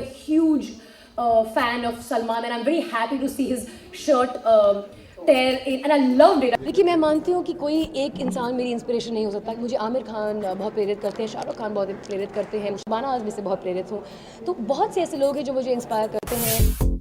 huge fan of Salman, and I'm very happy to see his shirt tear in, and I loved it. देखिए, मैं मानती हूँ कि कोई एक इंसान मेरी इंस्पिरेशन नहीं हो सकता। मुझे आमिर खान बहुत प्रेरित करते हैं, शाहरुख खान बहुत प्रेरित करते हैं, शबाना आज़मी से बहुत प्रेरित हूँ। तो बहुत से ऐसे लोग हैं जो मुझे इंस्पायर करते हैं।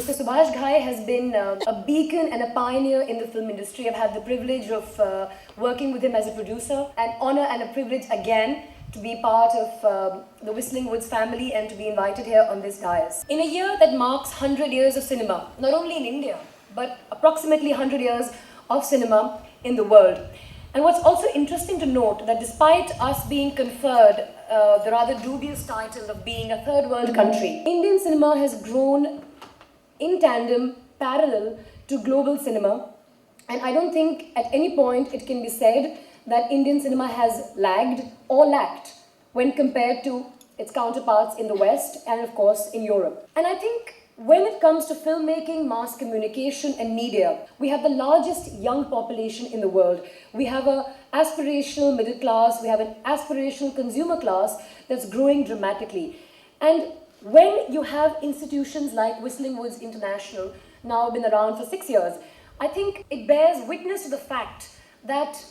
Mr. Subhash Ghai has been a beacon and a pioneer in the film industry. I've had the privilege of working with him as a producer, an honor and a privilege again to be part of the Whistling Woods family and to be invited here on this dais. In a year that marks 100 years of cinema, not only in India, but approximately 100 years of cinema in the world. And what's also interesting to note that despite us being conferred the rather dubious title of being a third world country, Indian cinema has grown in tandem, parallel to global cinema. And I don't think at any point it can be said that Indian cinema has lagged or lacked when compared to its counterparts in the West and of course in Europe. And I think when it comes to filmmaking, mass communication and media, we have the largest young population in the world. We have an aspirational middle class, we have an aspirational consumer class that's growing dramatically. And when you have institutions like Whistling Woods International, now been around for 6 years, I think it bears witness to the fact that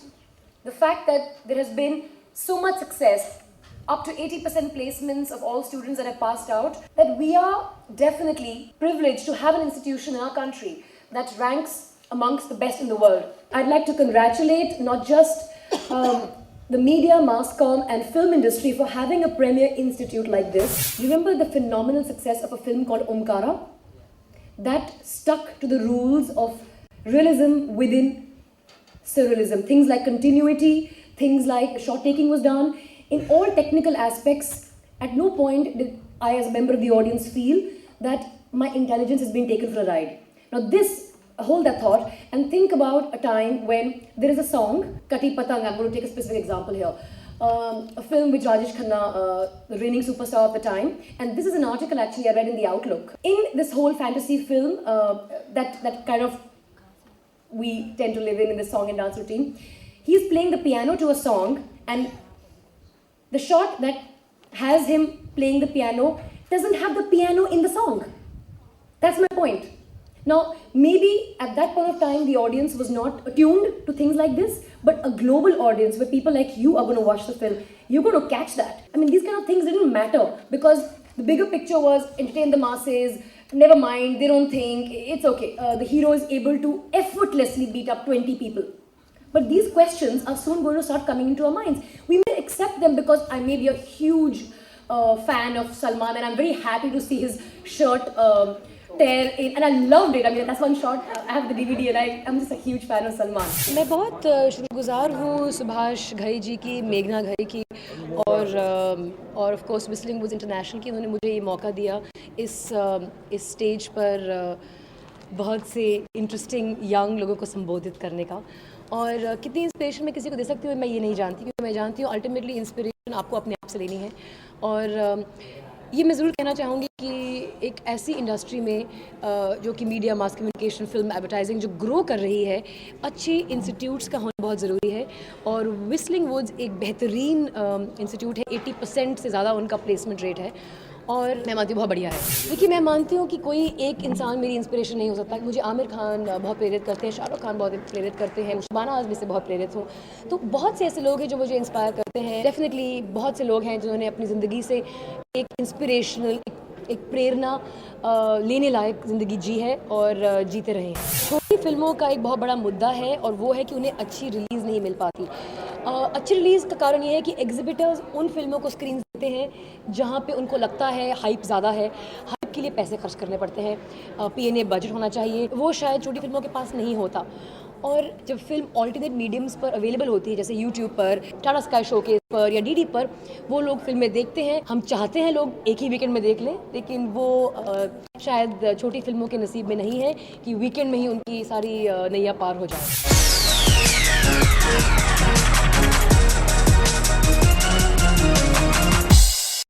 there has been so much success, up to 80% placements of all students that have passed out, that we are definitely privileged to have an institution in our country that ranks amongst the best in the world. I'd like to congratulate not just the media, mass comm and film industry for having a premier institute like this. Remember the phenomenal success of a film called Omkara? That stuck to the rules of realism within surrealism. Things like continuity, things like shot taking was done. In all technical aspects, at no point did I as a member of the audience feel that my intelligence has been taken for a ride. Now hold that thought and think about a time when there is a song, Kati Patang, I'm going to take a specific example here, a film with Rajesh Khanna, the reigning superstar of the time, and this is an article actually I read in the Outlook. In this whole fantasy film that kind of we tend to live in this song and dance routine, he's playing the piano to a song, and the shot that has him playing the piano doesn't have the piano in the song. That's my point. Now, maybe at that point of time, the audience was not attuned to things like this, but a global audience where people like you are going to watch the film, you're going to catch that. I mean, these kind of things didn't matter because the bigger picture was entertain the masses, never mind, they don't think, it's okay. The hero is able to effortlessly beat up 20 people. But these questions are soon going to start coming into our minds. We may accept them because I may be a huge fan of Salman, and I'm very happy to see his shirt tear in, and I loved it. I mean, that's one shot. I have the DVD, and I'm just a huge fan of Salman. मैं बहुत शुक्रगुजार हूँ सुभाष घई जी की, मेघना घई की, और of course Whistling Woods International की। उन्होंने मुझे ये मौका दिया इस स्टेज पर बहुत से इंटरेस्टिंग यंग लोगों को संबोधित करने का। और कितनी इंस्पिरेशन मैं किसी को दे सकती हूँ मैं ये नहीं जानती, क्योंकि मैं जानती हूँ अल्टीमेटली इंस्पिरेशन आपको अपने आप से लेनी है। और ये मैं ज़रूर कहना चाहूँगी कि एक ऐसी इंडस्ट्री में जो कि media, mass communication, film, advertising जो ग्रो कर रही है, अच्छी इंस्टीट्यूट्स का होना बहुत ज़रूरी है। और विस्लिंग वुड्स एक बेहतरीन इंस्टीट्यूट है, 80% से ज़्यादा उनका प्लेसमेंट रेट है, और मैं मानती हूँ बहुत बढ़िया है। देखिए, मैं मानती हूँ कि कोई एक इंसान मेरी इंस्पिरेशन नहीं हो सकता। मुझे आमिर खान बहुत प्रेरित करते हैं, शाहरुख खान बहुत प्रेरित करते हैं, शबाना आज़मी से बहुत प्रेरित हूँ। तो बहुत से ऐसे लोग हैं जो मुझे इंस्पायर करते हैं। डेफिनेटली बहुत से लोग हैं जिन्होंने अपनी ज़िंदगी से एक इंस्पिरेशनल, एक प्रेरणा लेने लायक ज़िंदगी जी है और जीते रहे हैं। छोटी फिल्मों का एक बहुत बड़ा मुद्दा है, और वो है कि उन्हें अच्छी रिलीज़ नहीं मिल पाती। अच्छी रिलीज़ का कारण ये है कि एग्जिबिटर्स उन फिल्मों को स्क्रीन देते हैं जहाँ पे उनको लगता है हाइप ज़्यादा है, हाइप के लिए पैसे खर्च करने पड़ते हैं, P&A बजट होना चाहिए, वो शायद छोटी फिल्मों के पास नहीं होता। और जब फिल्म ऑल्टरनेट मीडियम्स पर अवेलेबल होती है, जैसे यूट्यूब पर, टाटा स्काई शोकेस पर या डीडी पर, वो लोग फिल्में देखते हैं। हम चाहते हैं लोग एक ही वीकेंड में देख लें, लेकिन वो शायद छोटी फिल्मों के नसीब में नहीं है कि वीकेंड में ही उनकी सारी नैया पार हो जाए।